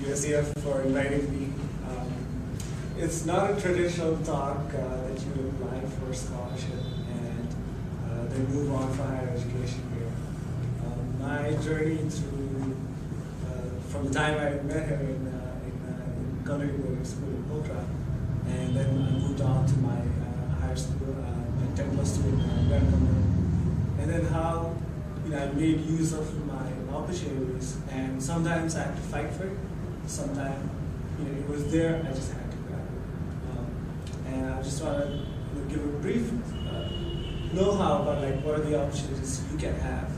USEF for inviting me. It's not a traditional talk that you apply for a scholarship and then move on for higher education here. My journey through, from the time I met her in Koirala school in Koirala, and then I moved on to my higher school, my 10 + 2 in Vancouver, and then how I made use of my opportunities, and sometimes I had to fight for it. Sometimes it was there, I just had to grab it. And I just want to give a brief know-how about what are the opportunities you can have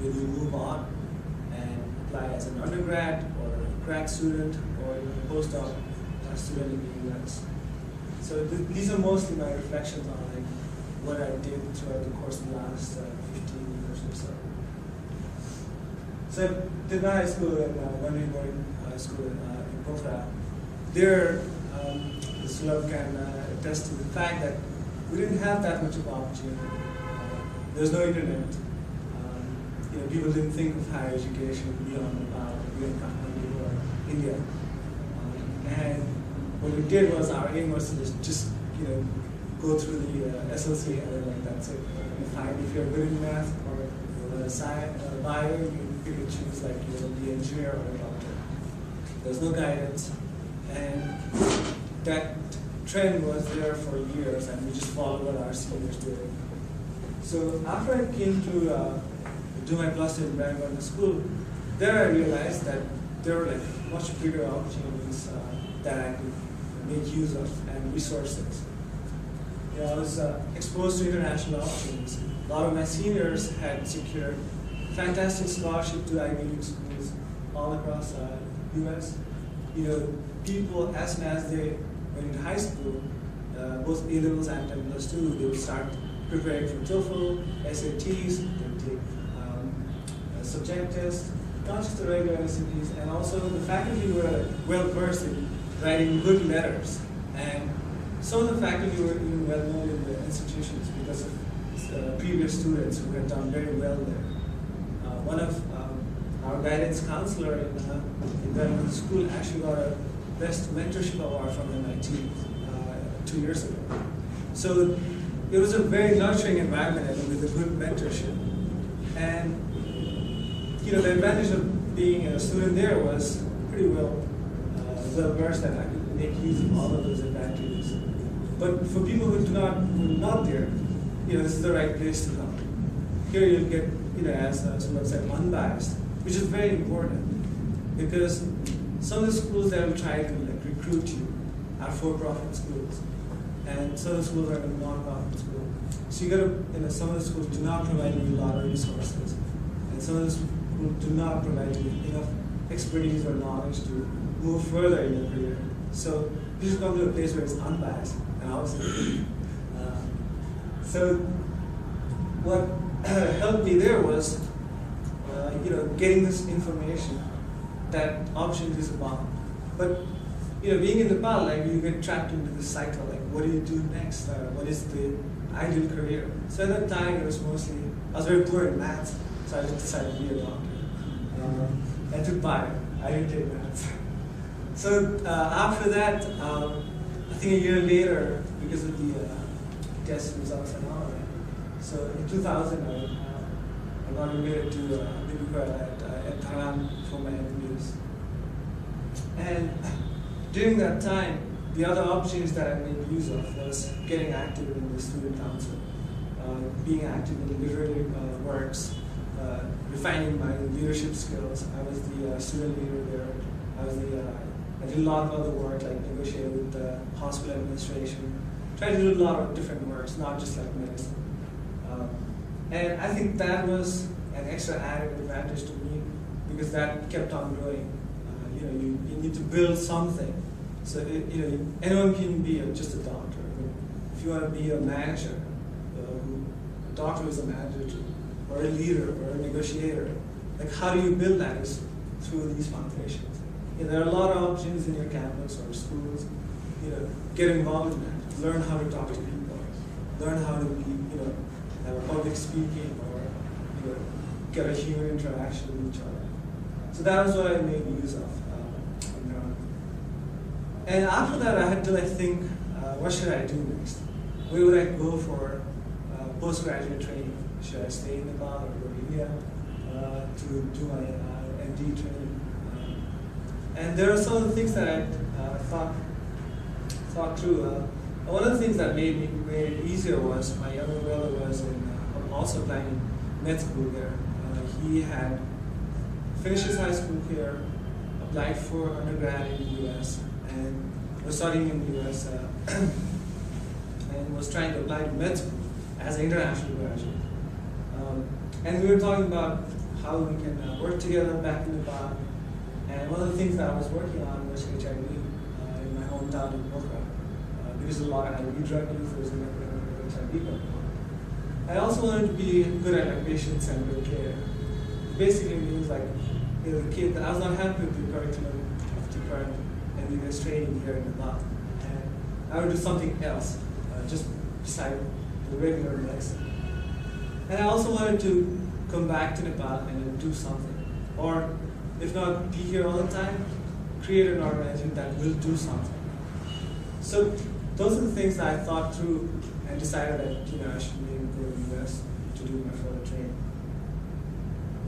when you move on and apply as an undergrad or a grad student or even a postdoc student in the US. So these are mostly my reflections on what I did throughout the course of the last 15 years or so. So I did my high school in Bronx-Lebanon School in Koirala. There, Sulabh can attest to the fact that we didn't have that much of opportunity. There's no internet. People didn't think of higher education beyond beyond Kathmandu or India. And what we did was our aim was to just go through the SLC and then that's it. If you're good in math or science, bio, you could choose the engineer or a doctor. There's no guidance, and that trend was there for years, and we just followed what our seniors did. So after I came to do my +2 in Vancouver school, there I realized that there were much bigger opportunities that I could make use of and resources. I was exposed to international opportunities. A lot of my seniors had secured fantastic scholarship to Ivy League schools all across the US. People as soon as they went into high school, both A-levels and 10 + 2, they would start preparing for TOEFL, SATs, they would take subject tests, not just the regular SATs, and also the faculty were well versed in writing good letters. And some of the faculty were even well known in the institutions because of previous students who had done very well there. One of our guidance counselor in Vancouver school actually got a Best Mentorship Award from MIT 2 years ago. So it was a very nurturing environment with a good mentorship. And the advantage of being a student there was pretty well versed that I could make use of all of those advantages. But for people who are not there, this is the right place to come. Here you'll get, as Sulabh said, unbiased, which is very important because some of the schools that will try to recruit you are for-profit schools, and some of the schools are non-profit schools. So you got to, some of the schools do not provide you a lot of resources, and some of the schools do not provide you enough expertise or knowledge to move further in your career. So you just come to a place where it's unbiased. And obviously, so what helped me there was, getting this information that opportunities abound. But being in Nepal, you get trapped into this cycle. What do you do next? What is the ideal career? So at that time, it was mostly I was very poor in maths, so I just decided to be a doctor. I took bio. I didn't take maths. So after that. I think a year later, because of the test results and all that. So in 2000, I got admitted to Koirala at Tehran for my MBBS. And during that time, the other opportunities that I made use of was getting active in the student council, being active in literary works, refining my leadership skills. I was the student leader there. I did a lot of other work, negotiated with the hospital administration, tried to do a lot of different works, not just medicine. And I think that was an extra added advantage to me because that kept on growing. You need to build something. So anyone can be just a doctor. But if you want to be a manager, a doctor is a manager too, or a leader, or a negotiator. How do you build that is through these foundations. There are a lot of options in your campus or schools. Get involved in that. Learn how to talk to people. Learn how to be, have a public speaking or get a human interaction with each other. So that was what I made use of. And after that, I had to think, what should I do next? Where would I go for postgraduate training? Should I stay in Nepal or go to India to do my MD training? And there are some of the things that I thought through. One of the things that made it easier was my younger brother was also applying med school there. He had finished his high school here, applied for undergrad in the US, and was studying in the US, and was trying to apply to med school as an international graduate. And we were talking about how we can work together back in Nepal. And one of the things that I was working on was HIV in my hometown in Pokhara. Because a lot of HIV drug users and HIV going on. I also wanted to be good at like patient-centered care. It basically means like, the kid, I was not happy with the curriculum of the current MBBS training here in Nepal. And I would do something else, just beside the regular medicine. And I also wanted to come back to Nepal and do something. Or if not be here all the time, create an organization that will do something. So those are the things that I thought through and decided that I should maybe go to the US to do my further training.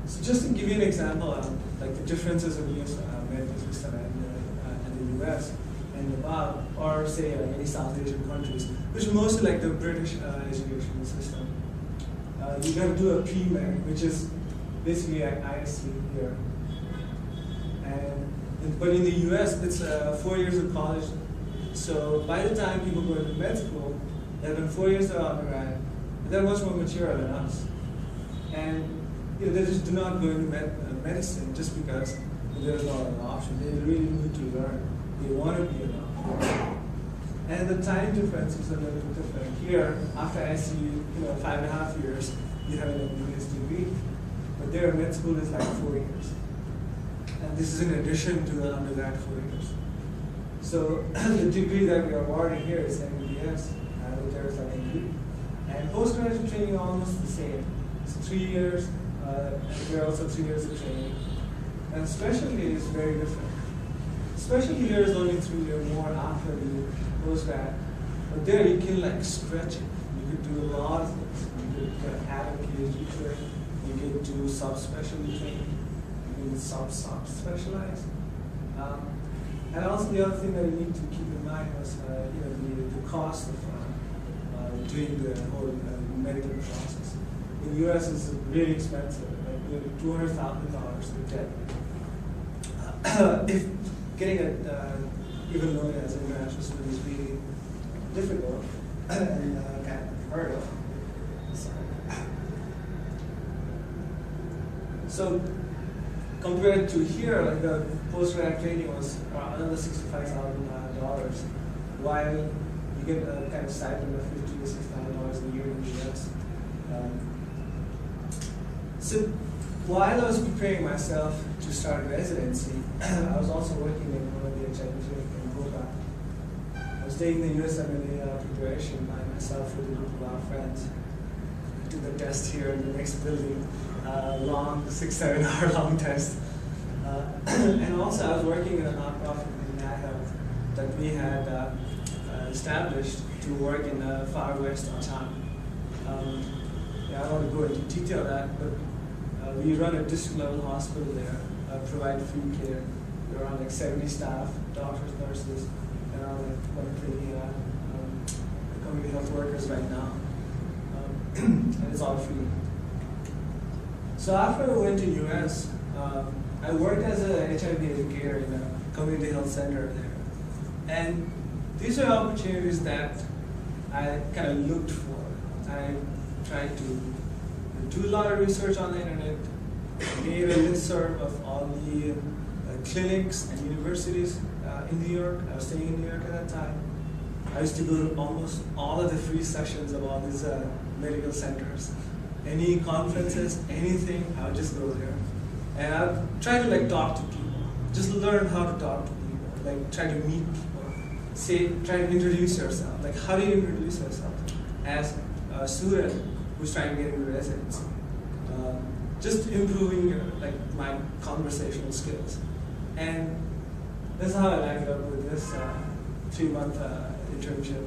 So just to give you an example of like the differences in the US medical system and the US and Nepal, or say many South Asian countries, which are mostly like the British education system. You got to do a pre-med, which is basically an ISC here. But in the US, it's 4 years of college. So by the time people go into med school, they've been 4 years of undergrad, and they're much more mature than us. And they just do not go into medicine just because there's not an option. They really need to learn. They want to be an option. And the time difference is a little bit different. Here, after IC, 5.5 years, you have an MBBS degree. But there, med school is like 4 years. And this is in addition to the undergrad 4 years. So the degree that we are awarding here is MBBS, and there is like a degree. And postgraduate training almost the same. It's 3 years, and there are also 3 years of training. And specialty is very different. Specialty here is only 3 years more after the postgrad. But there you can like stretch it. You could do a lot of things. You could add a PhD to it. You could do subspecialty training. You can sub-specialize. And also the other thing that you need to keep in mind was the cost of doing the whole medical process. In the US, it's really expensive, like nearly $200,000 to get. If getting even known as an international student is really difficult and kind of unheard of. So compared to here, like the postgrad training was another $65,000, while you get a kind of stipend of $50,000 to $60,000 a year in the US. So while I was preparing myself to start residency, I was also working in one of the HIV clinics in Koirala. I was taking the USMLE preparation by myself with a group of our friends. I took the test here in the next building, long 6-7 hour long test. And also I was working in a nonprofit in NatHealth that we had established to work in the far west Assam. I don't want to go into detail of that, but we run a district level hospital there, provide free care. There are around like 70 staff, doctors, nurses, and around like 120 community health workers right now. And it's all free. So after I went to US, I worked as an HIV educator in a community health center there. And these are opportunities that I kind of looked for. I tried to do a lot of research on the internet, made a listserv of all the clinics and universities in New York. I was staying in New York at that time. I used to go to almost all of the free sessions of all these medical centers. Any conferences, anything, I would just go there. And I would try to like talk to people, just learn how to talk to people, like try to meet people, try to introduce yourself. Like how do you introduce yourself as a student who's trying to get into residency? just improving like my conversational skills. And that's how I landed up with this 3-month internship.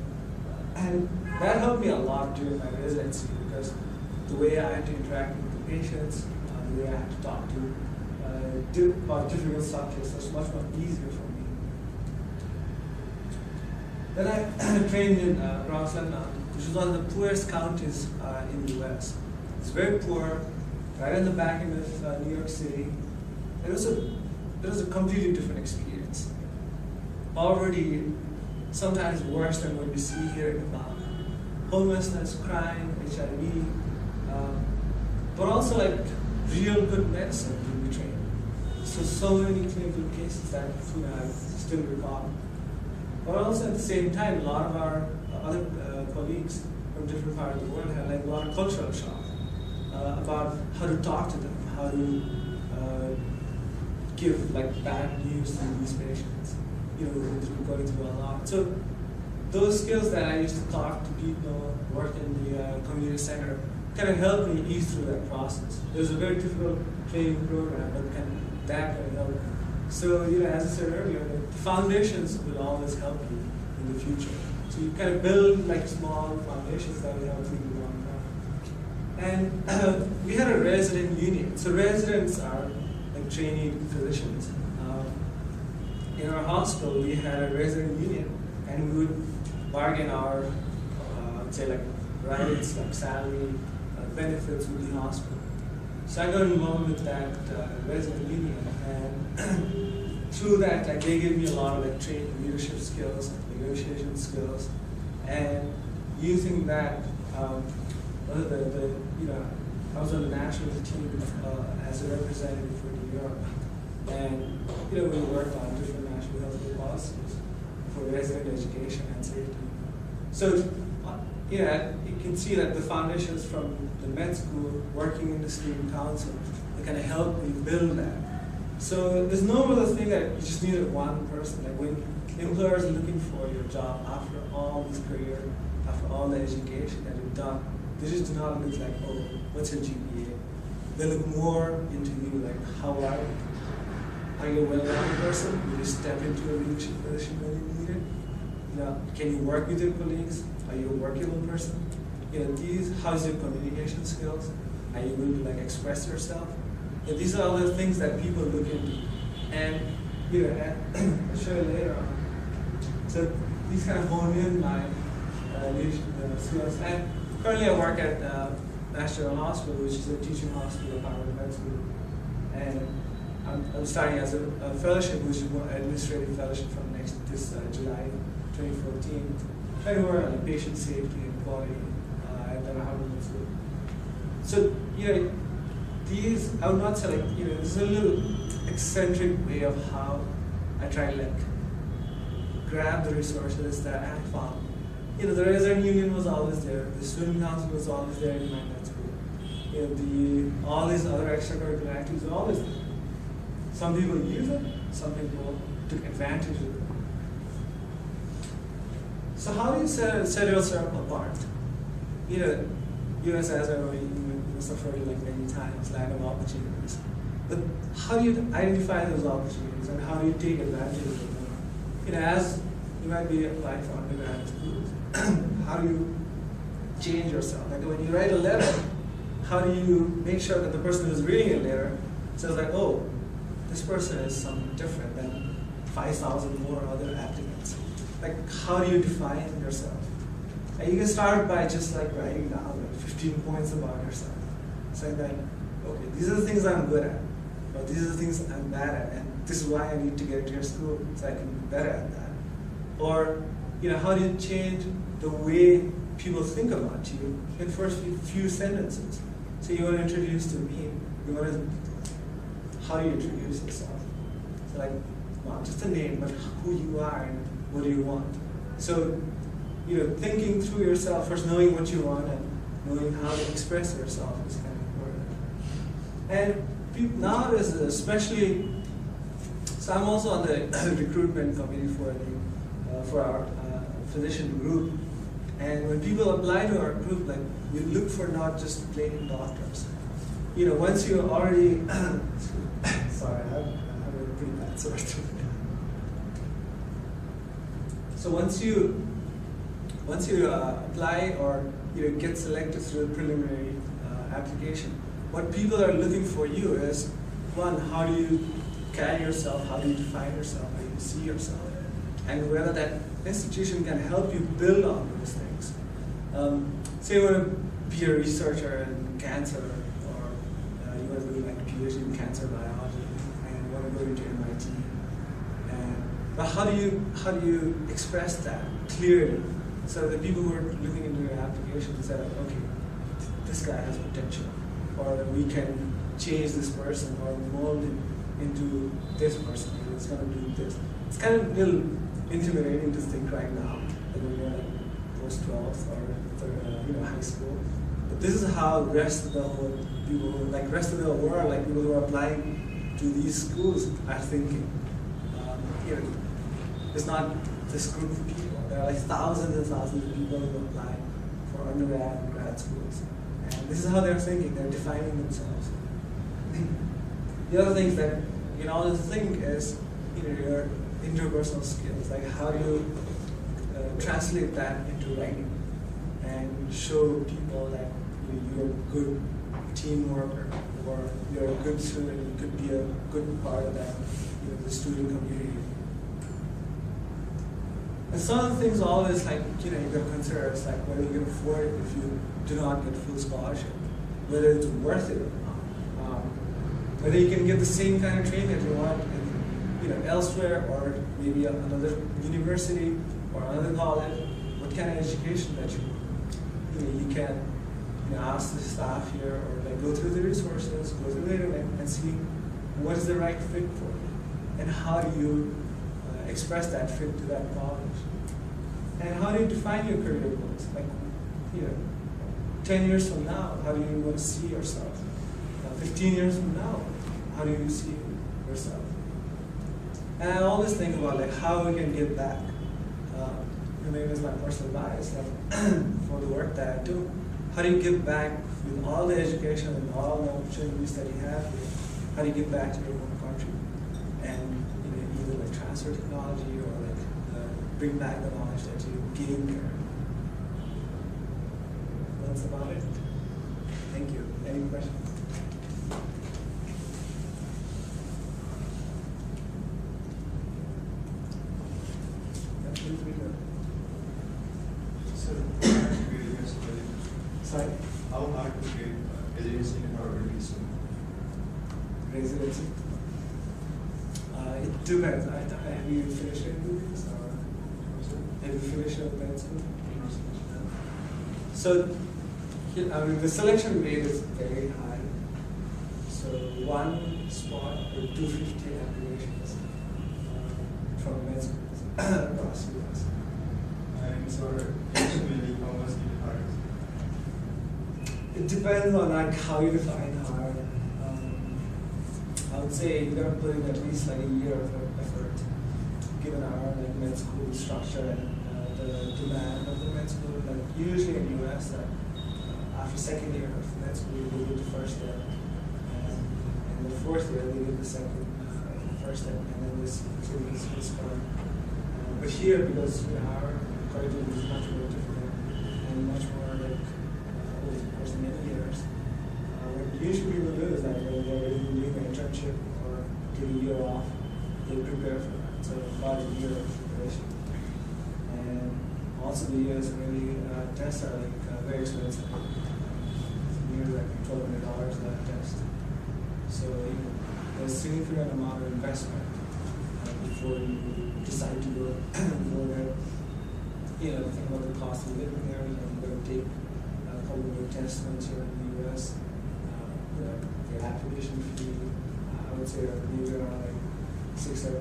And that helped me a lot during my residency because the way I had to interact with the patients, the way I had to talk to about difficult subjects was much more easier for me. Then I trained in Bronx-Lebanon, which is one of the poorest counties in the US. It's very poor, right in the back end of New York City. It was a completely different experience. Already sometimes worse than what we see here in Nepal. Homelessness, crime, HIV, but also like real good medicine to be trained. So many clinical cases that I still recall. But also at the same time, a lot of our other colleagues from different parts of the world had like a lot of cultural shock about how to talk to them, how to give like bad news to these patients, you know, who've going through a lot. So those skills that I used to talk to people, work in the community center, kind of helped me ease through that process. It was a very difficult training program, but that kind of helped me. So, you know, as I said earlier, the foundations will always help you in the future. So you kind of build like small foundations that will help you in the long run. And we had a resident union. So residents are like trainee physicians. In our hospital, we had a resident union, and we would bargain our, say like rights, like salary, benefits with the hospital. So I got involved with that resident union, and through that, like they gave me a lot of like training, leadership skills, negotiation skills, and using that, you know, I was on the national team as a representative for New York, and you know we worked on different national healthcare policies for resident education and safety. So, you know, you can see that the foundations from the med school, working in the student council, they kind of help me build that. So there's no other thing that you just need one person. Like when employers are looking for your job after all this career, after all the education that you've done, they just do not look like, oh, what's your GPA? They look more into you, like how are you a well-rounded person? Will you step into a leadership position when you need it? You know, can you work with your colleagues? Are you a workable person? You know, how's your communication skills? Are you able to like express yourself? You know, these are all the things that people look into. And you know, I'll show you later on. So these kind of hone in my leadership skills. And currently I work at Bronx-Lebanon Hospital, which is a teaching hospital, Harvard Med School. And I'm starting as a fellowship, which is an administrative fellowship from this July 2014. Trying to work on patient safety and quality at the Harvard Med School. So, you know, these, I would not say like, you know, this is a little eccentric way of how I try to like grab the resources that I have found. You know, the resident union was always there, the student council was always there in my med school. You know, all these other extracurricular activities were always there. Some people use it, some people took advantage of it. So how do you set yourself apart? You know, you as I already suffered like many times, lack of opportunities. But how do you identify those opportunities and how do you take advantage of them? You know, as you might be applying for undergraduate schools, how do you change yourself? Like when you write a letter, how do you make sure that the person who's reading a letter says like, oh, this person is something different than 5,000 more other applicants? Like, how do you define yourself? And you can start by just like writing down like 15 points about yourself. Saying that, okay, these are the things I'm good at, but these are the things I'm bad at, and this is why I need to get into your school so I can be better at that. Or, you know, how do you change the way people think about you in the first few sentences? So you want to introduce to me, how do you introduce yourself? So like, not just a name, but who you are and what do you want? So, you know, thinking through yourself, first knowing what you want and knowing how to express yourself is kind of important. And nowadays, especially, so I'm also on the recruitment committee for our physician group. And when people apply to our group, like we look for not just plain doctors. once you already, sorry, I have a pretty bad sore throat. So once you apply or get selected through a preliminary application, what people are looking for you is, one, how do you carry yourself, how do you define yourself, how do you see yourself, and whether that institution can help you build on those things. Say you want to be a researcher in cancer, or you want to do like a PhD in cancer biology, and you want to go into MIT. But how do you express that clearly, so the people who are looking into your application say, like, okay, this guy has potential, or we can change this person or mold it into this person, and it's going to do this. It's kind of a little intimidating to think right now that when you're like post-12 or high school. But this is how the rest of the whole people, like rest of the world, like people who are applying to these schools are thinking. It's not this group of people. There are like thousands and thousands of people who apply for undergrad and grad schools. And this is how they're thinking. They're defining themselves. The other thing that the thing is your interpersonal skills. Like how do you translate that into writing and show people that you're a good team worker, or you're a good student. You could be a good part of that, the student community. And some of the things always like you got to consider is like whether you can afford it if you do not get full scholarship, whether it's worth it or not, whether you can get the same kind of training that you want elsewhere, or maybe another university or another college. What kind of education that you can ask the staff here, or like go through the resources, go through the internet, and see what is the right fit for you, and how do you express that fit to that college, and how do you define your career goals? Like 10 years from now, how do you want to see yourself? 15 years from now, how do you see yourself? And I always think about like how we can give back. Maybe it's my personal bias, like for the work that I do. How do you give back with all the education and all the opportunities that you have here? How do you give back to your home country? And either like transfer technology or like bring back the knowledge that you gained there. That's about it. Thank you. Any questions? Sorry? How hard to get residency in our residency? Residency? It depends. Have you finished MBBS or have you finished your med school? So, the selection rate is very high. So, one spot for 250 applications from med schools across the US. And so, usually, how much it hard? It depends on like how you define hard. I would say you gotta put in at least like a year of effort, given our like med school structure and the demand of the med school. Like usually in the US, after second year of med school, they get the first step, and the fourth year they get the first step, and then this one. But here, because our curriculum is much more different and much more like over the course of many years. What usually people do is that when they're doing an internship or taking a year off, they prepare for that. So about a year of preparation. And also the really tests are like very expensive. Nearly like $1,200 that test. So there's a significant amount of investment before you decide to go there. Think about the cost of living there. You've got to take a couple of your tests once you're in the US. Your application fee, I would say maybe around like $6,000-7,000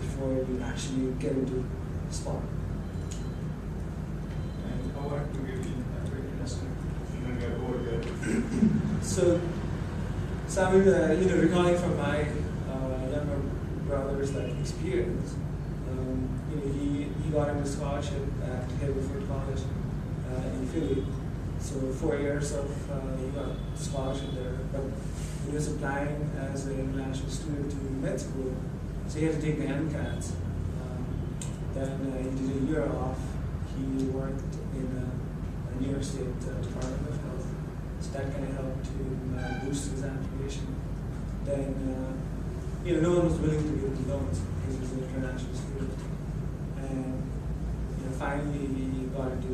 before you actually get into the spot. And how hard to get in international when you're over there? So I mean, recalling from my younger brother's experience, he got into scholarship at Haverford College in Philly. So 4 years of you got scholarship there, but he was applying as an international student to med school, so he had to take the MCATs. Then he did a year off. He worked in a New York State Department of Health, so that kind of helped him boost his application. Then, no one was willing to give him loans because he was an international student. And finally, he got into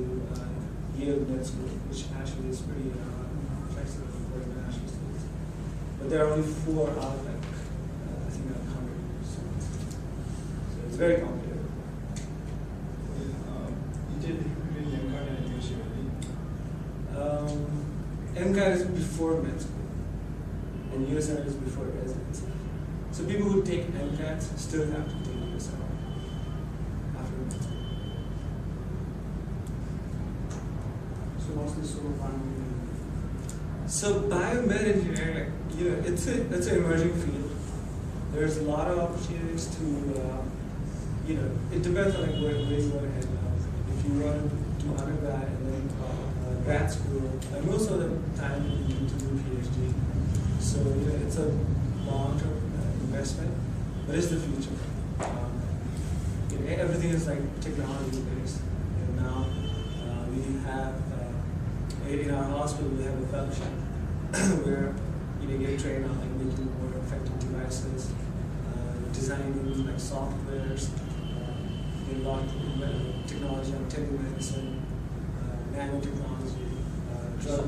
Yale Med School, which actually is pretty flexible for international students. But there are only 4 out of I think 100 students. So it's very complicated. You did MCAT and USEF, MCAT is before med school, and USF is before residency. So people who take MCATs still have to take USF after med school. So what's the sort of funding? So biomed engineering, it's an emerging field. There's a lot of opportunities to, it depends on where you want to head now. If you want to do undergrad and then grad school, and most of the time you need to do a PhD. So it's a long-term investment, but it's the future. Everything is technology-based, and now we have in our hospital we have a fellowship where you get trained on making more effective devices, designing softwares, a lot of technology on telemedicine, nanotechnology, drug,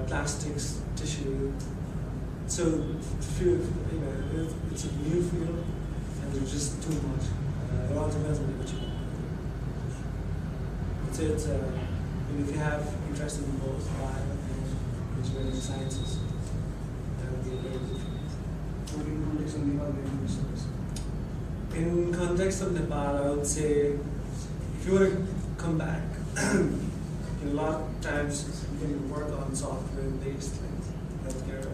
plastics, tissue. So it's a new field, and there's just too much. It all depends on what you want. If you have interest in both bio and engineering sciences, that would be a very good field. In context of Nepal, I would say if you want to come back, a lot of times you can work on software-based healthcare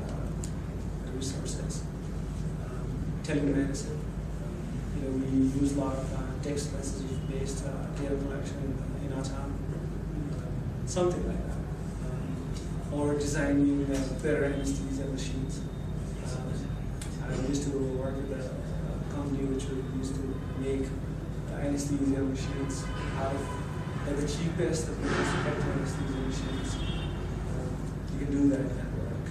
resources, telemedicine. We use a lot of text message-based data collection in our town, something like that, or designing better anesthesia machines. I used to work with a company which used to make anesthesia machines out of the cheapest of the most effective anesthesia machines. You can do that kind of work.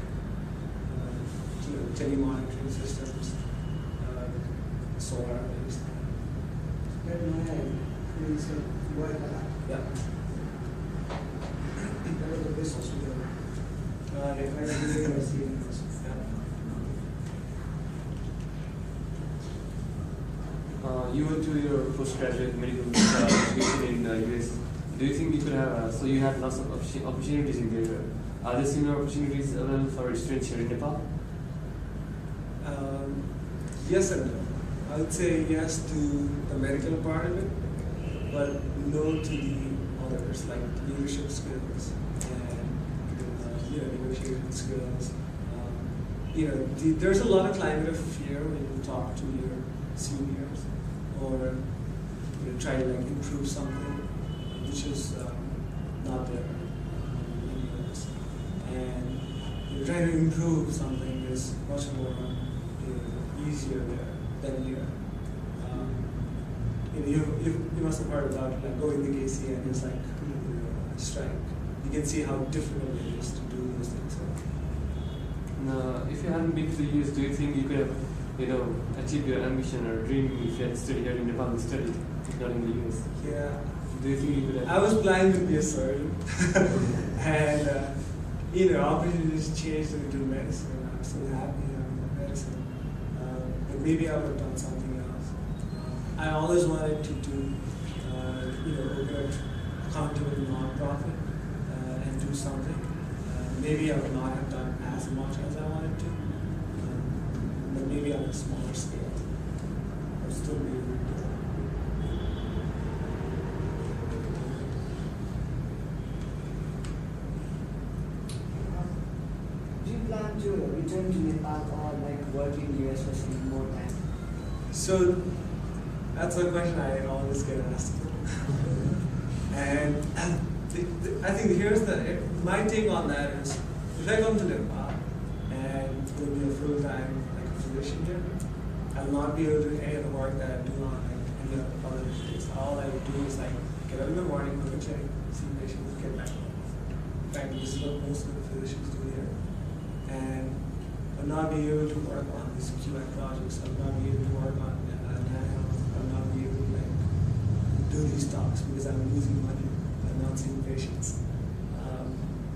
Telemonitoring systems, solar-based. Yeah. That was the best hospital. You went to your postgraduate medical education in the US. Do you think you could have, so you had lots of opportunities in there. Are there similar opportunities available for students here in Nepal? Yes and no. I would say yes to the medical part of it, but no to the others, like leadership skills and negotiation skills. There's a lot of climate of fear when you talk to your seniors or try to improve something, which is not there in the US. And trying to improve something is much more easier there than here. You must have heard about going to KC and it's strike. You can see how difficult it is to do those things. If you hadn't been to the US, do you think you could have, achieved your ambition or dream if you had studied here in Nepal and studied, not in the US? Yeah. Do you think you could have? I was planning to be a surgeon, and opportunities changed into medicine. I'm so happy in medicine, but maybe I would have done something else. I always wanted to do, open a accountable nonprofit and do something. Maybe I would not have done as much as I wanted to, but maybe on a smaller scale. I would still be able to do it. Do you plan to return to Nepal or work in US for some more time? So that's a question I always get asked. And I think here's my take on that is, if I come to Nepal and will be a full-time physician here, I'll not be able to do any of the work that I do on any other days. All I would do is get up in the morning, go to clinic, see patients, get back home. In fact, this is what most of the physicians do here. And I'll not be able to work on these QI projects. I'll not be able to work on I'll not be able to do these talks because I'm losing money. I'm not seeing patients.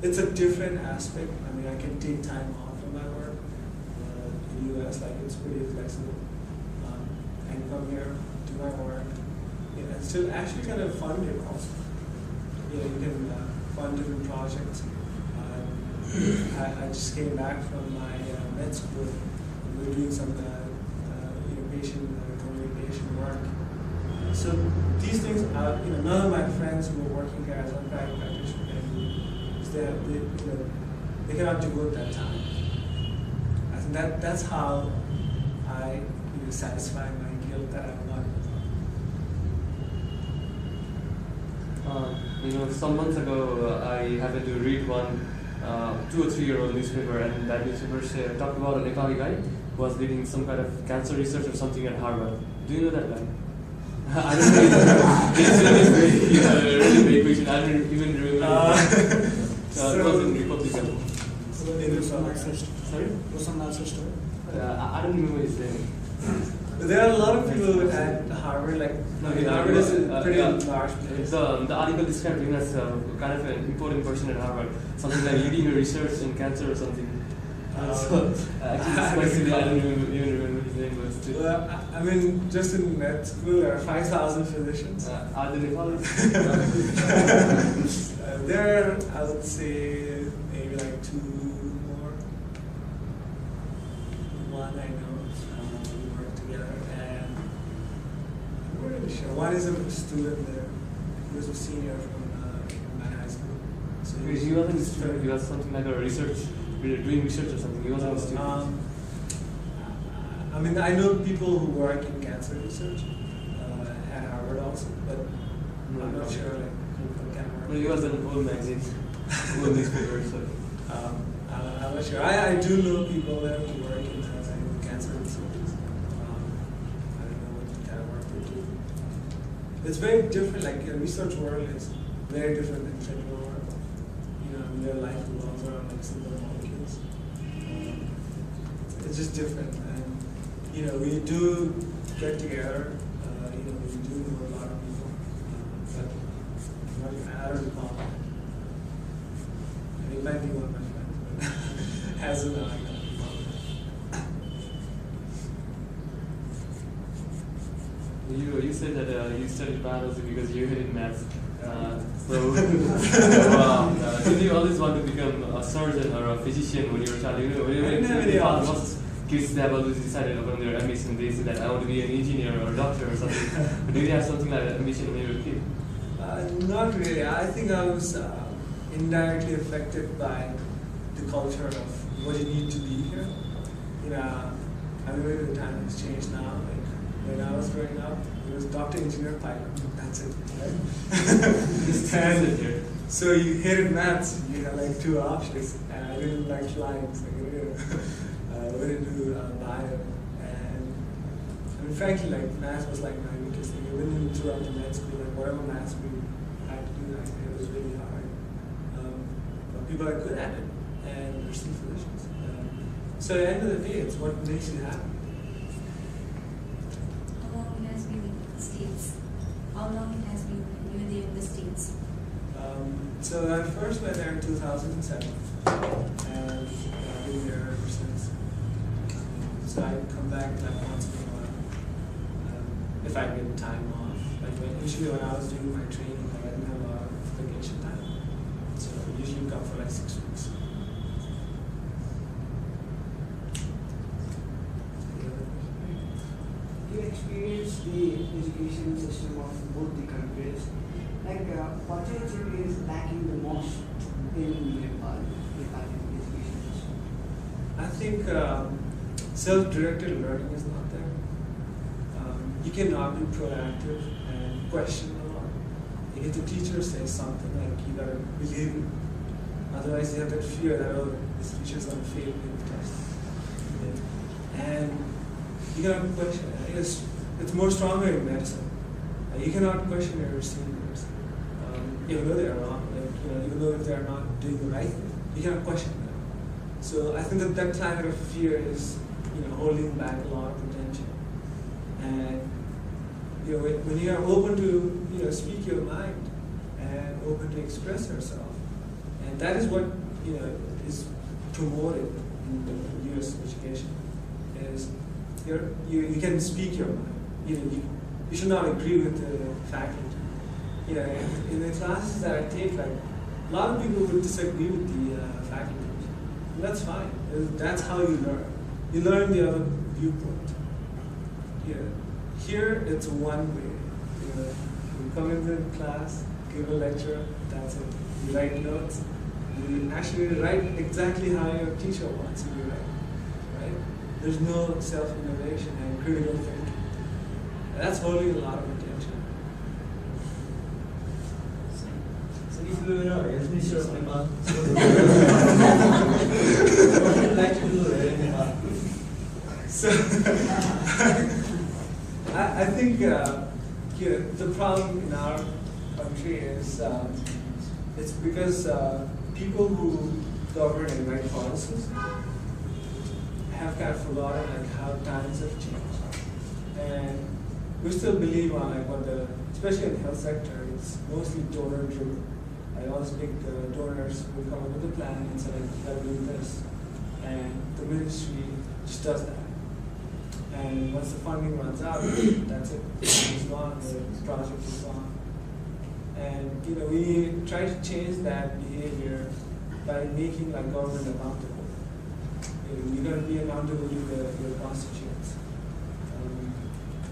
It's a different aspect. I mean, I can take time off from my work. In the US, it's pretty flexible. I can come here, do my work, and still actually kind of fund it also. You can fund different projects. I just came back from my med school. We were doing some patient communication work. So these things are, none of my friends who are working here as a private practitioner they cannot devote that time. I think that's how I satisfy my guilt that I'm not. Some months ago, I happened to read one 2 or 3 year-old newspaper, and that newspaper talked about a Nepali guy who was leading some kind of cancer research or something at Harvard. Do you know that guy? I don't know. It's a really big question. I don't even remember. It was in Republican. Sorry? I don't remember his name. There are a lot of people at Harvard, Harvard is a pretty large place. The article described him as kind of an important person at Harvard, something like leading a research in cancer or something. Actually, I don't even remember his name, but still. Well, I mean, just in med school, there are 5,000 physicians. Are they Nepalis? There are, I would say, maybe 2 more. One I know, we work together, and I'm not really sure. One is a student there. He was a senior from my high school. So he wasn't a student, he was something like a research, doing research or something. He wasn't a student. I mean, I know people who work in cancer research at Harvard also, but I'm not sure who can work. Well, he was an old magazine, old newspaper, so. I'm not sure. I do know people there who work in cancer research. I don't know what kind of work they do. It's very different. Research world is very different than clinical work. Their life revolves around simple molecules. It's just different, and we do get together. We do know a lot of people, but I don't recall. And it might be one of my friends, but hasn't. You said that you studied biology because you hated maths. Did you always want to become a surgeon or a physician when you were a child? Most kids have always decided upon their ambition. They say that I want to be an engineer or a doctor or something. Did you have something like that ambition when you were a kid? Not really. I think I was indirectly affected by the culture of what you need to be here. I mean, maybe the time has changed now. When I was growing up, it was doctor, engineer, pilot. That's it, right? And so you hated maths. You had 2 options, and I didn't like flying, so I went into bio. And I mean, frankly, maths was my weakest thing. Even throughout the med school, whatever maths we had to do, it was really hard. But people are good at it, and they're still physicians. So at the end of the day, it's what makes you happy. How long it has been you were there in the States? So I first went there in 2007, and I've been there ever since. So I come back once in a while, if I get time off. Usually when I was doing my training, I didn't have a lot of vacation time, so I usually come for 6 weeks. You experience the education system of both the countries. What do you think is lacking the most in Nepal education system? I think self-directed learning is not there. You cannot be proactive and question a lot. If the teacher says something, like, you gotta believe it. Otherwise, you have that fear that, oh, this teacher's gonna fail me in the test. Okay? And you cannot question it. It's more stronger in medicine. You cannot question your seniors, even though they are wrong. Even though if they are not doing the right thing, you cannot question them. So I think that climate of fear is, holding back a lot of potential. And when you are open to speak your mind and open to express yourself, and that is what is promoted in the U.S. education, is you can speak your mind. You should not agree with the faculty. In the classes that I take, like, a lot of people would disagree with the faculty. And that's fine. That's how you learn. You learn the other viewpoint. Here it's one way. You come into class, give a lecture, that's it. You write notes. You actually write exactly how your teacher wants you to write. Right? There's no self-innovation and critical thinking. That's holding a lot of attention. So if you were a health minister of Nepal, what would you like to do in Nepal? So, I think the problem in our country is it's because people who govern and write policies have kind of forgotten how times have changed, and we still believe on especially in the health sector, it's mostly donor driven. All these big donors will come up with a plan and say, you gotta do this, and the ministry just does that. And once the funding runs out, that's it. It's gone. The project is gone. And we try to change that behavior by making government accountable. You're going to be accountable to your constituents.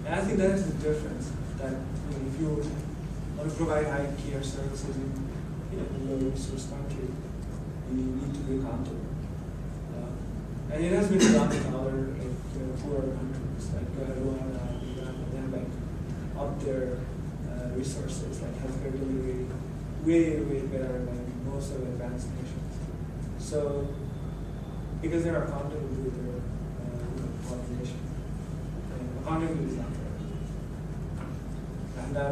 And I think that is the difference. That if you want to provide high care services in a low resource country, you need to be accountable. And it has been done in other poorer countries like Rwanda, Uganda. They have up their resources, like healthcare delivery, way better than most of the advanced nations. So, because they are accountable to their population, and accountability is not there. And that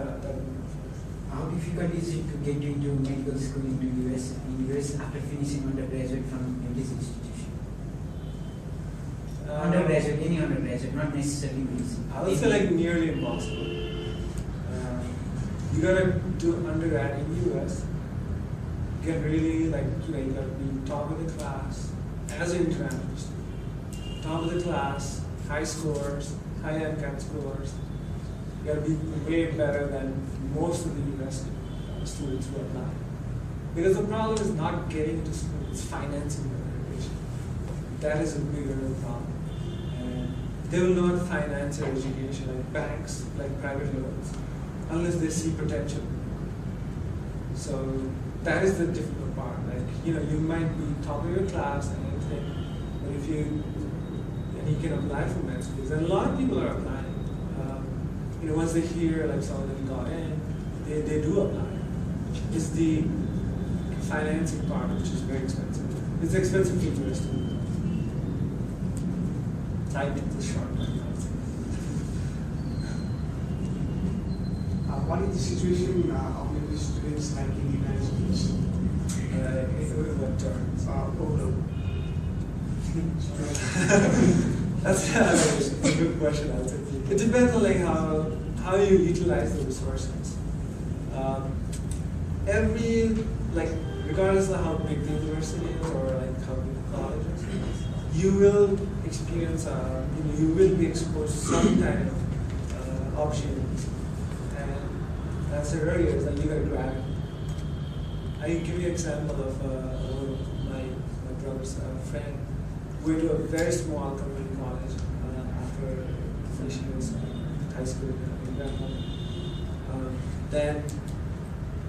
how difficult is it to get into medical school in the US after finishing undergraduate from this institution? Undergraduate, any undergraduate, not necessarily medicine. I would say nearly impossible. You gotta do undergrad in the US. You can really you gotta be top of the class as an international student. Top of the class, high scores, high MCAT scores. You gotta be way better than most of the US students who apply. Because the problem is not getting into school, it's financing their education. That is a bigger problem. And they will not finance their education like banks, like private loans, unless they see potential. So that is the difficult part. You might be top of your class and everything, but if you can apply for med schools, and a lot of people are applying. Once they hear some of them got in, they do apply. It's the financing part which is very expensive. It's expensive to do a student. I make this short. What is the situation of medical students in the United States? In what terms? Overall. That's a good question. I would say it depends on how you utilize the resources. Regardless of how big the university is or how big the college is, you will experience you will be exposed to some kind of opportunities. And as I said earlier, is you gotta grab it. I can give you an example of my brother's friend. We went to a very small community college after finishing his high school in back home. Then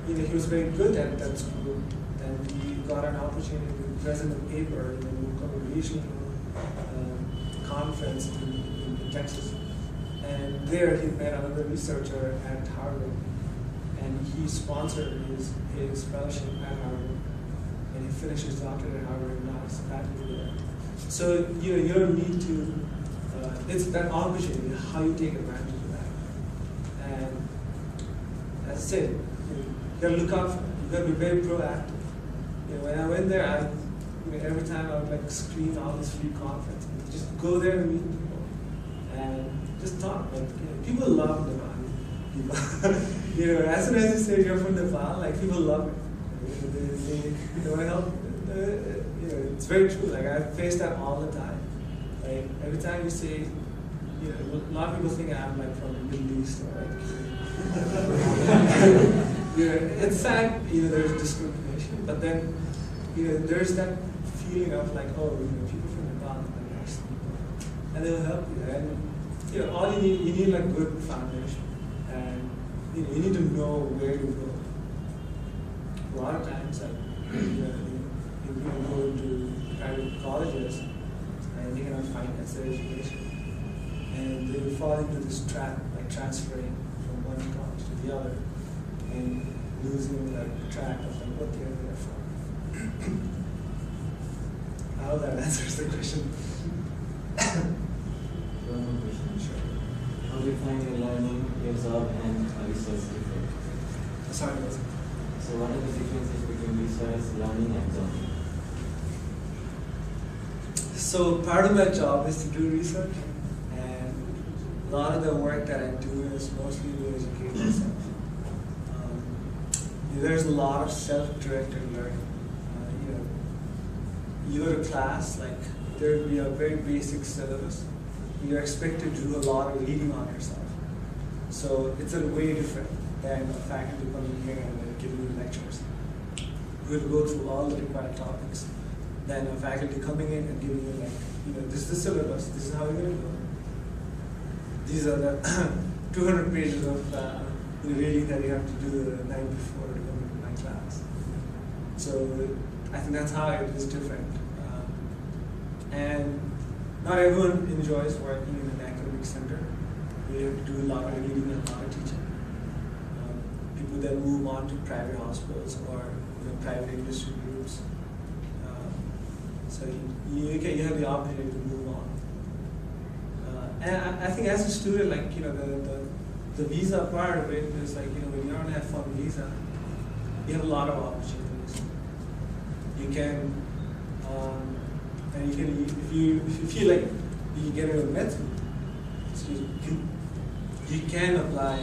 he was very good at that school. Then he got an opportunity to present a paper in a regional conference in Texas. And there he met another researcher at Harvard. and he sponsored his fellowship at Harvard, and he finished his doctorate at Harvard and now he's faculty there. So you don't need to, it's that opportunity, how you take advantage of that. And as I said, you gotta look out for it. You gotta be very proactive. When I went there, every time I would like screen all these free conferences. Just go there and meet people and just talk. Like people love Nepal. People, as soon as you say you're from Nepal, like people love it. They want to help. It's very true. Like I face that all the time. Like every time you say, a lot of people think I'm like from the Middle East or like. It's sad. There's discrimination, but then there's that feeling of like, oh, people from Nepal are nice people, and they'll help you. And all you need like good foundation, and you need to know where to go. A lot of times, like you go to private colleges, and they cannot finance their education, and they fall into this trap, like transferring from one college to the other, and losing like track of like what they're there for. I hope that answers the question. One more question. Sure. How do you find your learning, your job, and research different? Sorry. So what are the differences between research, learning, and job? So part of my job is to do research, and a lot of the work that I do is mostly to educate myself. There's a lot of self-directed learning. You go to class, like there will be a very basic syllabus. You're expected to do a lot of reading on yourself. So it's a way different than a faculty coming here and giving you lectures. We'll go through all the required topics. Then a faculty coming in and giving you like, this is the syllabus, this is how you're going to go. These are the 200 pages of reading that you have to do the night before to come into my class. So I think that's how it is different. And not everyone enjoys working in an academic center. You have to do a lot of reading and a lot of teaching. People then move on to private hospitals or private industry groups. So you have the opportunity to move on. And I think as a student, like the visa part of it is like when you're on an F1 visa, you have a lot of opportunities. You can, and you can if you feel like you get into med school, you can apply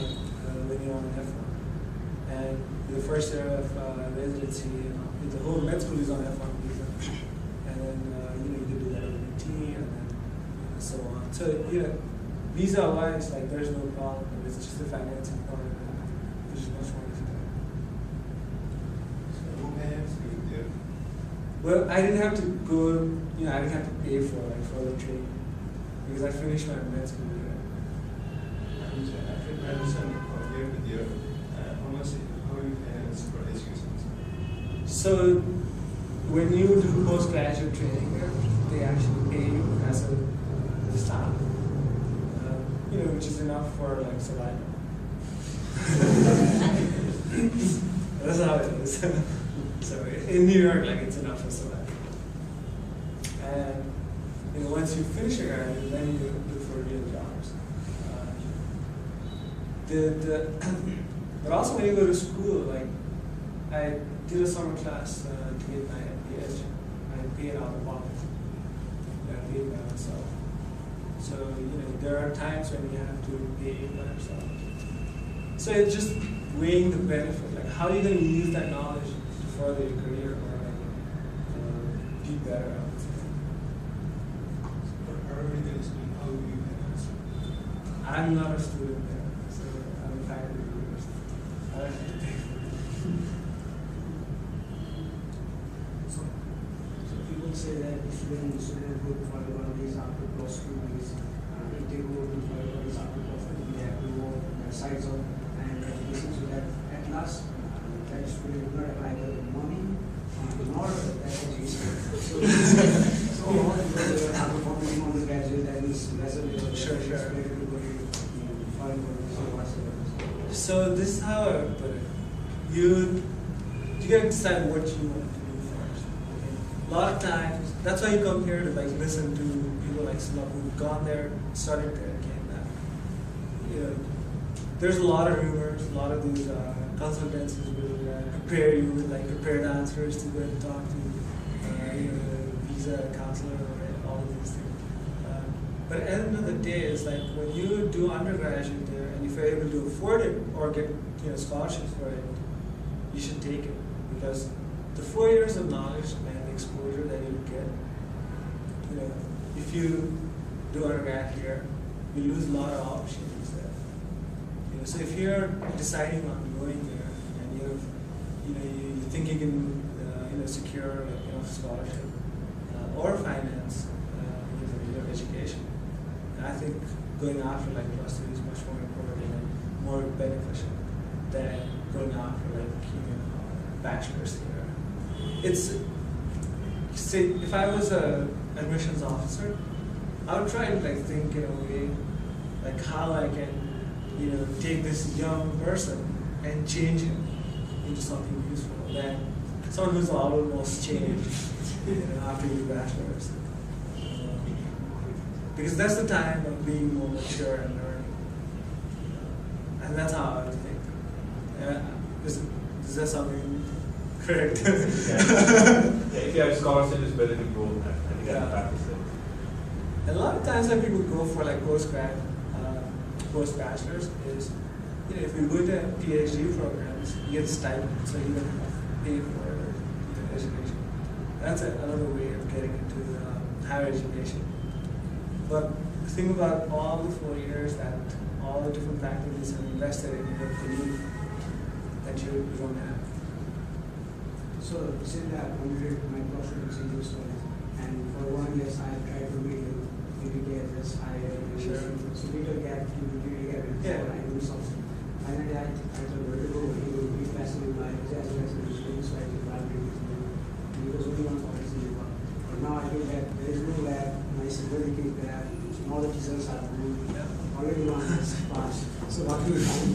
when you're on F1. And the first year of residency, the whole med school is on F1 visa, and then you can do that with T, and then so on. So visa-wise, like there's no problem. It's just the financing part of it, which is much more difficult. So who pays you there? Well, I didn't have to go. I didn't have to pay for the training because I finished my med school year. After graduation or year with year, how you finance for education? So when you do postgraduate training here, they actually pay you as a staff, which is enough for like survival. That's how it is. So in New York, like it's enough for survival. And once you finish your graduate, then you look for real jobs. But also when you go to school, like I did a summer class to get my MBBS. I paid out of pocket. I paid by myself. So there are times when you have to pay by yourself. So it's just weighing the benefit. Like how are you going to use that knowledge to further your career or be better? I would say. How do you finance? I'm not a student there, so I'm a faculty at the university. I don't have to pay for it. So people say that the student go for one of these after plus 2 weeks. If they go to 5 days after plus 2, they have to go their sides of and education so that at last that student will not apply the money nor that education. So all the after forming on the graduate that is lesser Sure. expected to go to foreign countries or whatsoever. So this is how I would put it. You gotta decide what you want to do first. Okay? A lot of times, that's why you come here to like listen to people like Sulab who've gone there, started there, came back. You know, there's a lot of rumors, a lot of these consultants who will prepare you with like prepared answers to go and talk to visa counselor or all of these things. But at the end of the day, it's like when you do undergraduate there, and if you're able to afford it or get scholarships for it, you should take it, because the 4 years of knowledge and exposure that you get, if you do undergrad here, you lose a lot of opportunities there. So if you're deciding on going there and you think you can secure scholarship or finance your education, I think going after like plus 2 is much more important and more beneficial than going after like bachelor's here. It's say if I was a admissions officer, I would try to like think in a way like how I can take this young person and change him into something useful than someone who's almost changed after your bachelor's. Because that's the time of being more mature and learning. And that's how I would think. Is that something correct? Yeah, if you have scholarship, it's better to go. I think that's practice it. And a lot of times when people go for like post-bachelor's is, if you go to PhD programs, you get stipend, so you don't have to pay for education. That's another way of getting into higher education. But think about all the 4 years that all the different faculties have invested in what they need that you don't have. So, since I completed my professional engineering studies, and for 1 year I tried to read MBBS, Sure. so little gap, Yeah. I do something. Finally, I thought, where to go? He will be fascinated by as well as the so I did library. It was only one college in Nepal. But now I feel that there is no lab, nice and very big lab, and all the results are good. Already one has passed. So what do you find?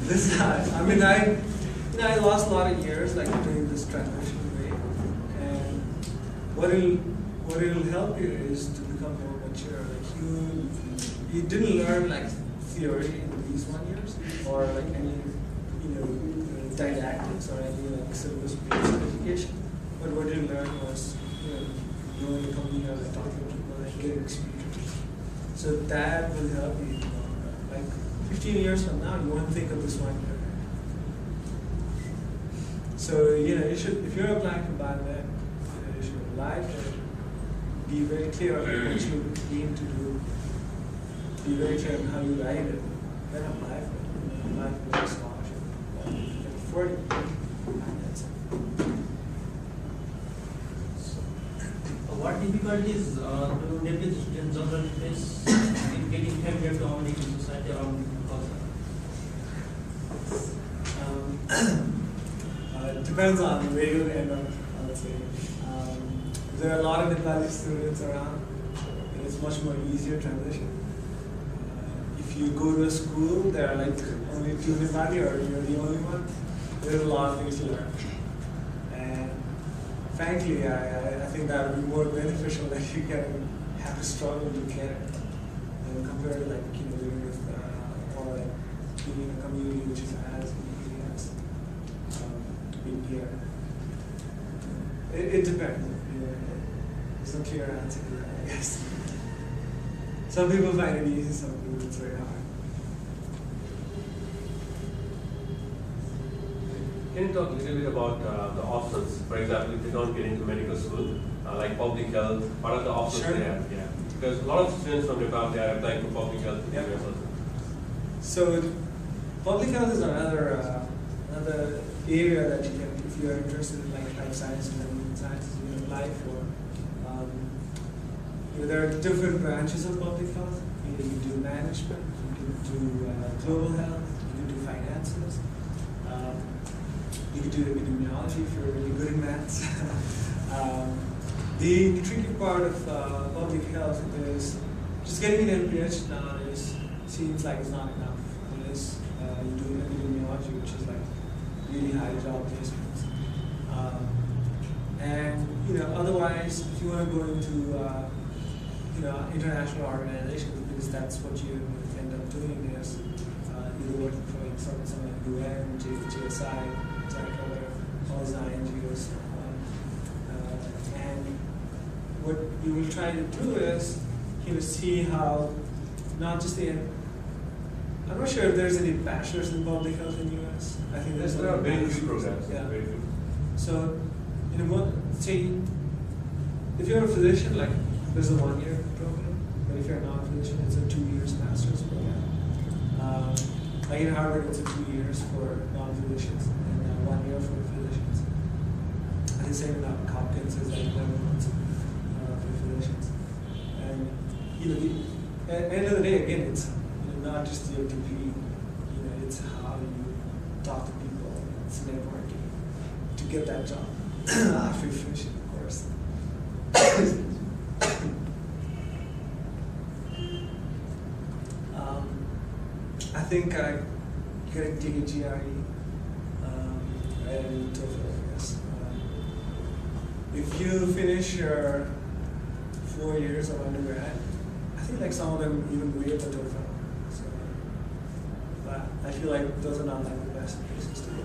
This I mean, I lost a lot of years like doing this transition way, and what it'll help you is to become more mature. Like you didn't learn like theory in these 1 years or like any didactics or any like syllabus-based education, but what you learned was knowing the company or like talking to people and getting experience. So that will help you. Like 15 years from now, you won't think of this 1 year. So you should, if you're applying for biomed, you should apply for it. Be very clear on what you aim to do. Be very clear on how you write it. Then apply for it. Apply for the scholarship. For it. That's it. What difficulties do deputy students generally face in getting familiar to our Indian society around culture? It depends on where you end up, I would say. There are a lot of Nepali students around, and it's much more easier transition. If you go to a school, there are like only 2 Nepali or you're the only one, there's a lot of things to learn. And frankly, I think that would be more beneficial that you can have to struggle to get it compared to like living with or like being in a community which is as easy as being here. It depends. There's no clear answer to that, I guess. Some people find it easy, some people it's very hard. Can you talk a little bit about the options? For example, if you don't get into medical school, like public health, what are the options Sure. there? Yeah. Because a lot of students from Nepal, they are applying for public health. Yep. Areas also. So public health is another area that you can, if you are interested in like life sciences and sciences, you can apply for. There are different branches of public health. You can do management, you can do global health, you can do finances. You can do epidemiology if you're really good in maths. The tricky part of public health is just getting an MPH now is seems like it's not enough unless you do epidemiology, which is like really high job placements. And otherwise, if you want to go into international organizations, because that's what you end up doing is either working for like some like UN, JSI, all these NGOs. And what you will try to do is see how not just the I'm not sure if there's any bachelor's in public health in the US. I think Yes, there are very few programs. Yeah. Very few. So, say, if you're a physician, like there's a 1-year program, but if you're not a physician, it's a 2 years master's program. Like in Harvard, it's a 2 years for non-physicians and 1 year for physicians. And the same in Hopkins is like 11 months for physicians. And at the end of the day, again, it's not just your degree. It's how you talk to people. It's networking to get that job after you finish it, of course. I think I gotta take a GRE and TOEFL, I guess. If you finish your 4 years of undergrad, I think like some of them even waive the TOEFL. So, but I feel like those are not like the best places to go.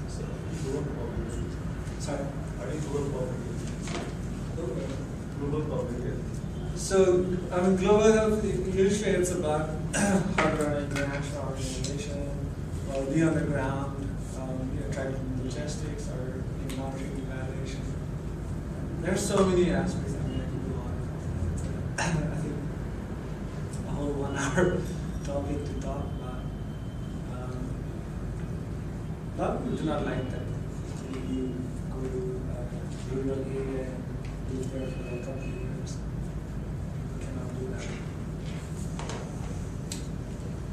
So, Sorry. how do you global public health? So, global health, usually it's about how to run an international organization, or be on the ground, try to do logistics, or monitoring evaluation. There's so many aspects that I can do on. I think a whole 1 hour topic to talk about. A lot of people do not like that. You go to a rural area and live there for a couple of years. Cannot do that.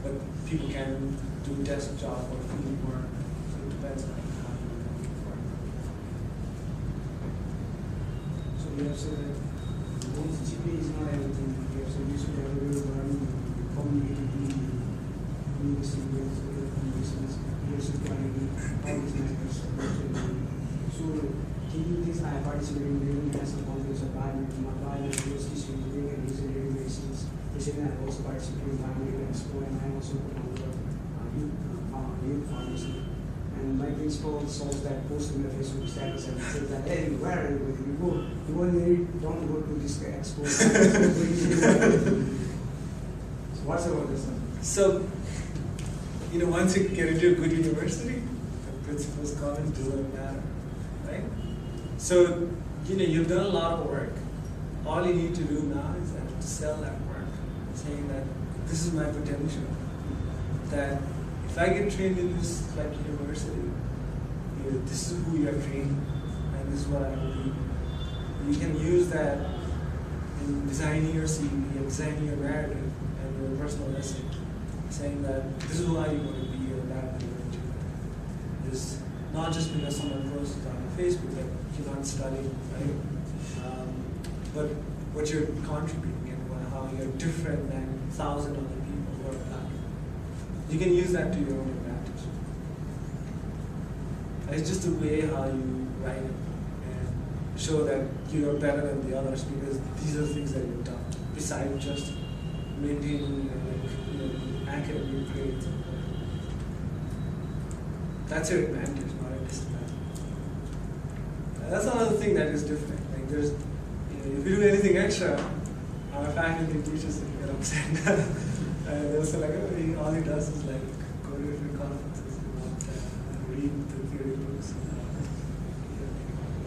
But people can do desk job or field work. So it depends on how you work. So we have said that once GPA is not everything, we have said you should have a way of learning, communicating, communications, leadership quality, all these matters. So can you please participate in the international conference of biomedical history, and user medicines? Basically, I also participate in biomedical expo, and I also put on the youth pharmacy. And my principal saw that post in the Facebook status and said that, hey, where are you going? You don't go to this expo. So what's about this one? So, once you get into a good university, the principal's comments doesn't matter, right? So, you've done a lot of work. All you need to do now is to sell that work, saying that this is my potential. That if I get trained in this like university, this is who you are training, and this is what I will be. You can use that in designing your CV, and designing your narrative, and your personal essay, saying that this is why you're going to be or that you're going to do. It's not just because someone posts on Facebook that you're not studying, right? But what you're contributing and how you're different than 1,000 other people who are black. You can use that to your own advantage. And it's just the way how you write it and show that you are better than the others because these are the things that you've done besides just maintaining academic grades. That's your advantage, not a disadvantage. That's another thing that is different. Like there's, if you do anything extra, our faculty teachers will get upset. And they'll say like, oh, all he does is like go to different conferences and read the theory books.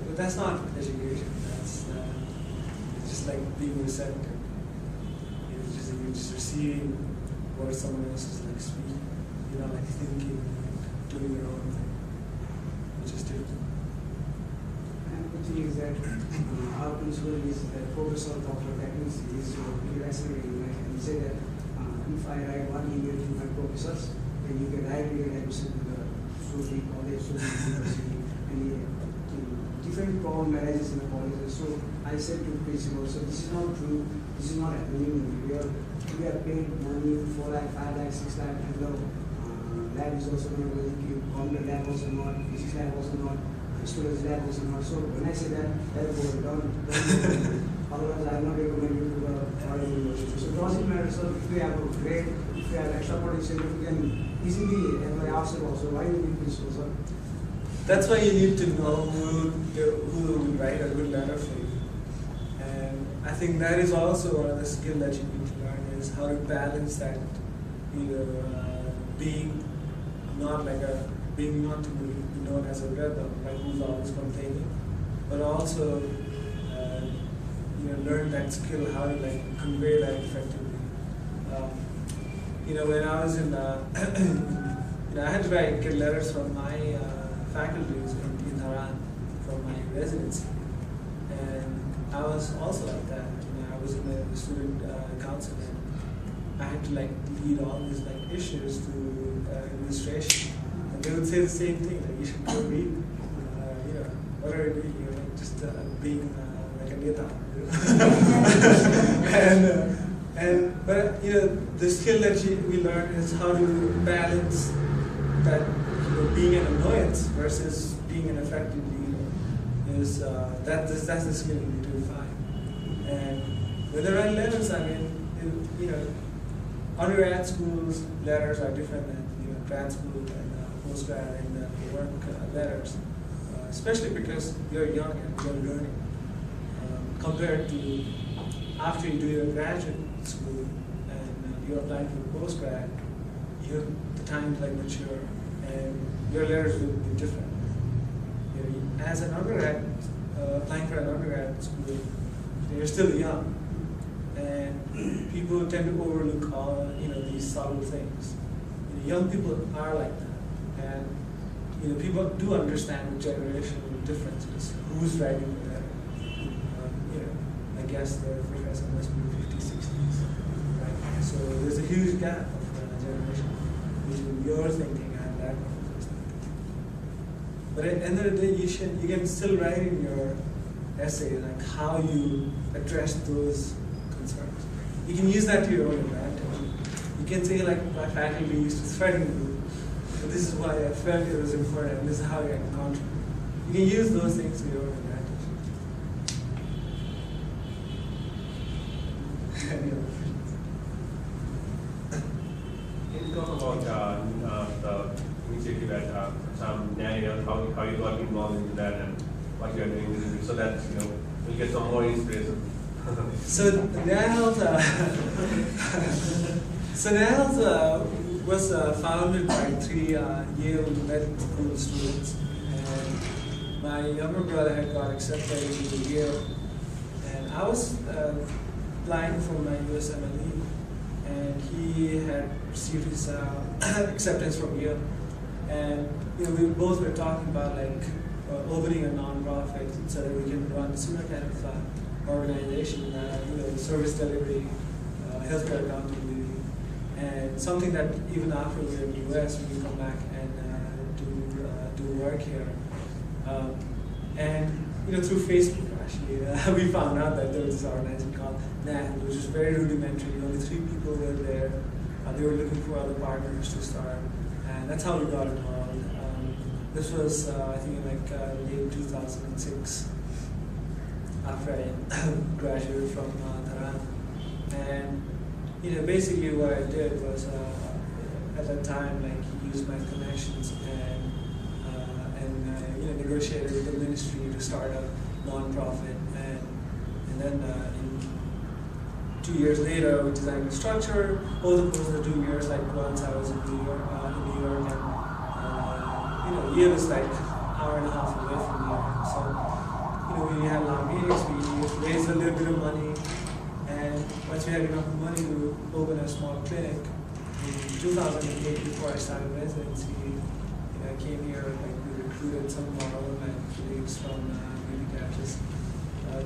But that's not education. That's it's just like being receptive. You're just receiving what someone else is like speaking. You're not like thinking, doing your own thing, which is different. And the thing is that our principal is that Professor Dr. Technics is really fascinating. Like he said that if I write one email to my professors, then you can directly get admission to the Sophie College, Sophie University, and different problem arises in the colleges. So I said to the principal, so this is not true, this is not happening in real we are paid money 4 lakh, 5 lakh, 6 lakh, and the lab is also not going to give, government lab also not, physics lab also not, students lab also not. So when I say that, don't otherwise I am not recommend you to the foreign university. So it doesn't matter, so if you have a grade, if you have extra potential, you can easily apply outside also. Why you need this also? That's why you need to know who will write a good letter for you. And I think that is also one of the skills that you need to learn is how to balance that, being not to be known as a rebel, like who's always complaining, but also learn that skill, how to convey that effectively. When I was in, I had to get letters from my faculties in Tehran from my residency, and I was also like that. I was in the student council, and I had to lead all these issues to administration, and they would say the same thing, you should go read, what are you doing? Just being like a neta. But the skill that we learn is how to balance that being an annoyance versus being an effective leader. That's the skill you need to refine. And with the right letters, undergrad schools letters are different than grad school and postgrad and work letters, especially because you're young and you're learning. Compared to after you do your graduate school and you're applying for postgrad, the time to mature and your letters will be different. As an undergrad, applying for an undergrad school, you're still young, and people tend to overlook all these subtle things. Young people are like that, and people do understand the generational differences. Who's writing the letter? I guess the professor must be 50s, 60s, right? So there's a huge gap of generation between your thinking and that professor's thinking. But at the end of the day, you can still write in your essay how you address those concerns. You can use that to your own advantage. You can say my faculty used to threaten me, but this is why I felt it was important, and this is how I can contribute. You can use those things to your own advantage. Can you talk about the initiative at some NAIL, how you got involved into that and what you are doing so that we'll get some more inspiration? So NAIL was founded by 3 Yale medical school students, and my younger brother had got accepted into Yale, and I was applying for my USMLE, and he had received his acceptance from Yale, and we both were talking about opening a non-profit so that we can run similar kind of organization, service delivery, healthcare accountability, and something that even after we're in the US, we can come back and do work here. And through Facebook, actually, we found out that there was this organization called NAN, which was very rudimentary. Only 3 people were there. They were looking for other partners to start, and that's how we got involved. This was, I think, in late 2006, after I graduated from Tehran. And basically what I did was, at that time, use my connections and negotiated with the ministry to start a non-profit, and then 2 years later we designed Instructor. Both of those were 2 years. Once I was in New York, and Yale is an hour and a half away from New York. So we had long meetings. We raised a little bit of money, and once we had enough money to open a small clinic in 2008, before I started residency, I came here. We recruited some of our own colleagues from MBBS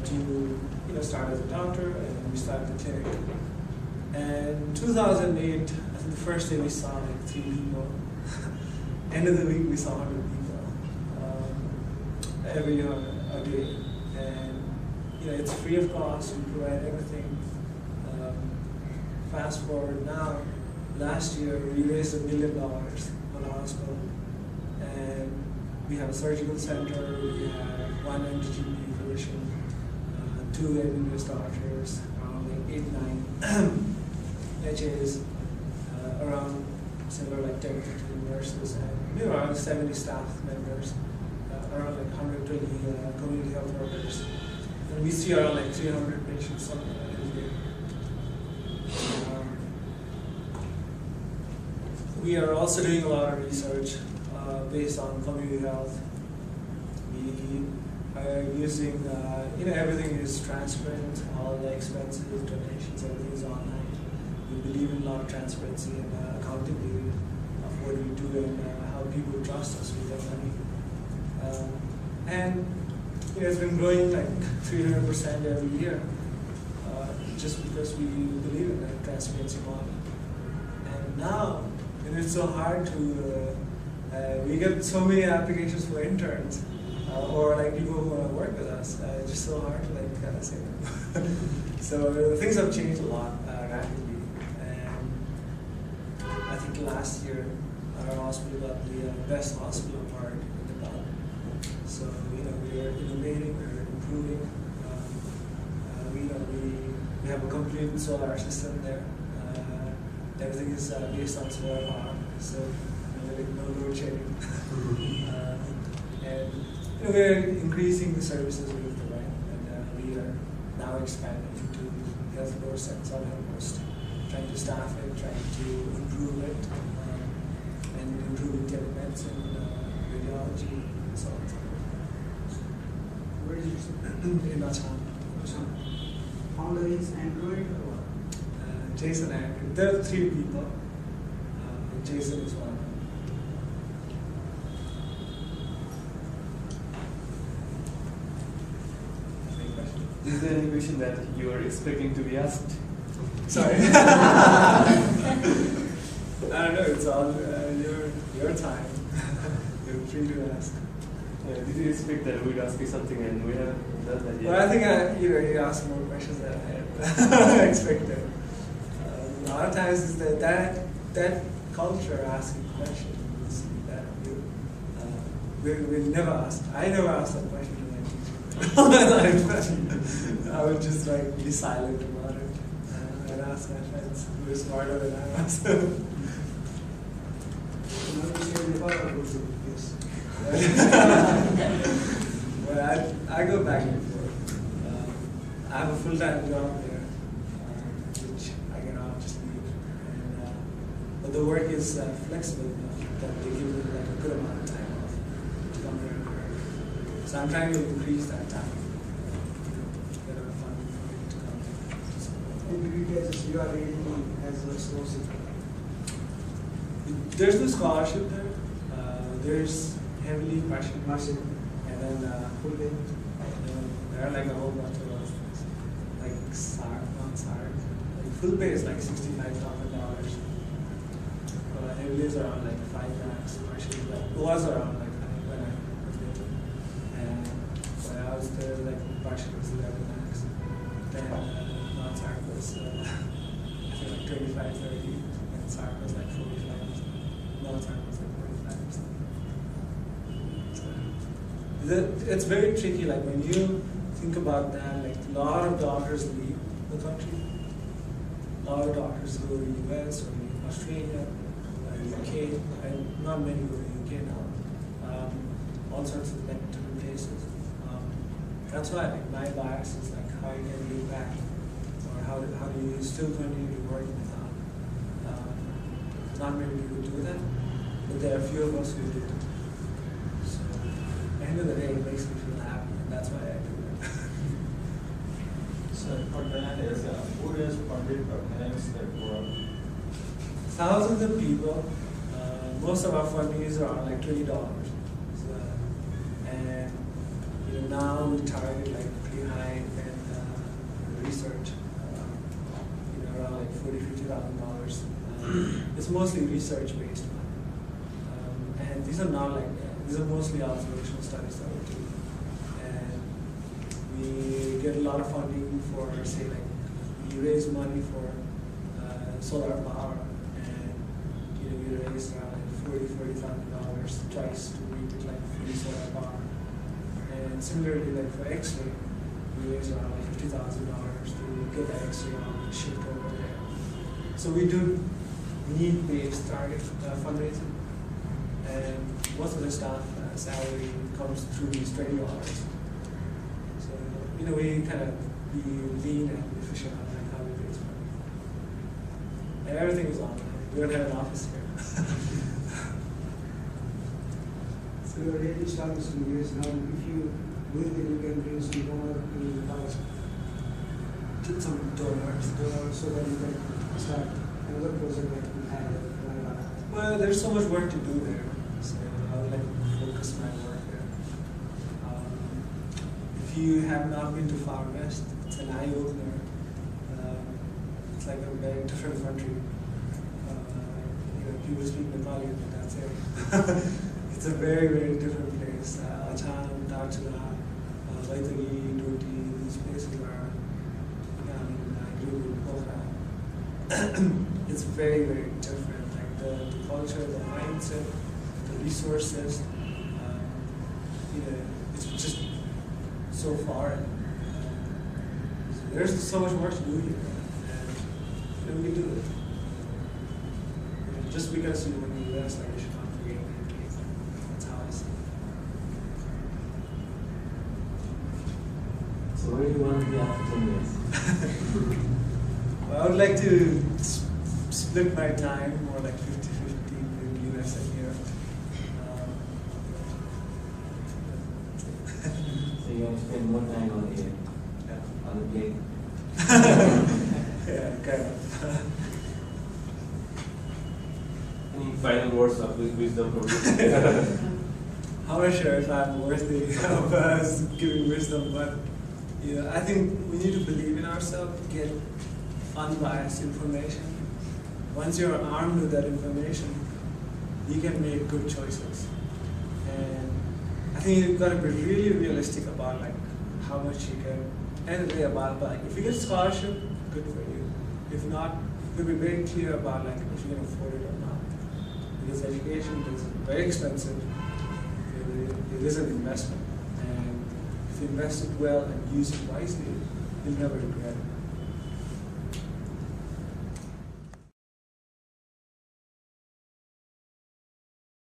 to start as a doctor, and we started the clinic. And 2008, I think the first day we saw 3 people. End of the week we saw 100 people every a day, and it's free of cost. We provide everything, fast forward now, last year we raised $1 million for the hospital, and we have a surgical center, we have 1 MDGP physician, 2 MBBS doctors, around like 8, 9 HAs, around similar like 10, 15 nurses, and around 70 staff members, around like 120 community health workers. And we see around like 300 patients something like that every year. We are also doing a lot of research based on community health. We are using, everything is transparent, all the expenses, donations, everything is online. We believe in a lot of transparency and accountability of what we do and how people trust us with their money. And it's been growing like 300% every year, just because we believe in that transparency model. And now, it's so hard to, we get so many applications for interns, or like people who want to work with us. It's just so hard to like say no. So things have changed a lot rapidly, and I think last year our hospital got the best hospital award in Nepal. So we are innovating, we're improving. We have a complete solar system there. Everything is based on solar power, so no load shedding. And we're increasing the services we provide, and we are now expanding into health posts and sub-health posts, trying to staff it, trying to improve it, and improving telemedicine, radiology, and so on. Where is it? In Assam. Founder is Android or what? Jason and Andrew. There are 3 people. Jason is one. Any question? Is there any question that you are expecting to be asked? Sorry. I don't know. It's all your time. You're free to ask. Did you expect that we'd ask you something and we haven't done that yet? Well, I think you asked more questions than I expected. A lot of times it's that culture asking questions that we never ask. I never asked that question to my teacher. I would just like be silent about it and ask my friends who are smarter than I was. Now you say Nepal or go to US? Well, I go back and forth. I have a full-time job there, which I cannot just leave. And, but the work is flexible enough that they give me like a good amount of time off to come here and work. So I'm trying to increase that time. Get enough funding for me to come here. And because you are rating as a scholarship. There's no scholarship there. There's heavily partial, and then full pay. There are like a whole bunch of other things, like non-SAR. Like full pay is like $65,000. Heavily is around like 5 lakhs. Partially, it was around like when I was there, and when I was there, like partially was 11 lakhs. Then non-SAR was I think like 25, 30, and SAR was like 45. Non-SAR was like 45. It's very tricky, like when you think about that, like a lot of doctors leave the country. A lot of doctors go to US or Australia, UK, and not many go to UK now. All sorts of like different places. That's why like my bias is like how you can give back, or how do you still continue to work in town. Not many people do that, but there are a few of us who do. So at the end of the day, it makes me feel happy, and that's why I do it. So for that is who is funded programs that work? Thousands of people. Most of our funding is around like $20. So, and now we target like pretty high end research. Around like $40,000-$50,000. It's mostly research based. And these are not like these are mostly observational studies that we do. And we get a lot of funding for, say, like we raise money for solar power, and we raised around $40,000 twice to make it like free solar power. And similarly, like for X-ray, we raised around like $50,000 to get the X-ray on shipped over there. So we do need-based target fundraising, and most of the staff salary comes through these training hours. So we kind of be lean and efficient on like how we raise money, and everything is online. We don't have an office here. So you're already established in the US now. If you will, then you can bring some donor to house. Some donors. So that you can start another project that you had. Well, there's so much work to do there, so I would like to focus my work there. If you have not been to Far West, it's an eye-opener. It's like a very different country. People speak Nepali, but that's it. It's a very, very different place. Acham, Darchula, Vaitagi, Doti, these places are, I grew in Koirala. It's very, very different. Like the culture, the mindset, the resources, it's just so foreign. So there's so much work to do here, and we can do it. Just because you're in the US, like you should not forget your case. That's how I see it. So where do you want to be after 10 years? Well, I would like to split my time more like 50-50 between US and Europe. So you want to spend more time on the plane? Yeah, kind of. Any final words of wisdom from you? I'm not sure if I'm worthy of giving wisdom, but I think we need to believe in ourselves, get unbiased information. Once you're armed with that information, you can make good choices. And I think you've got to be really realistic about like how much you can, and the way about like if you get scholarship, good for you. If not, you'll be very clear about like if you can afford it or not. Because education is very expensive. It is an investment, and if you invest it well and use it wisely, you'll never regret it.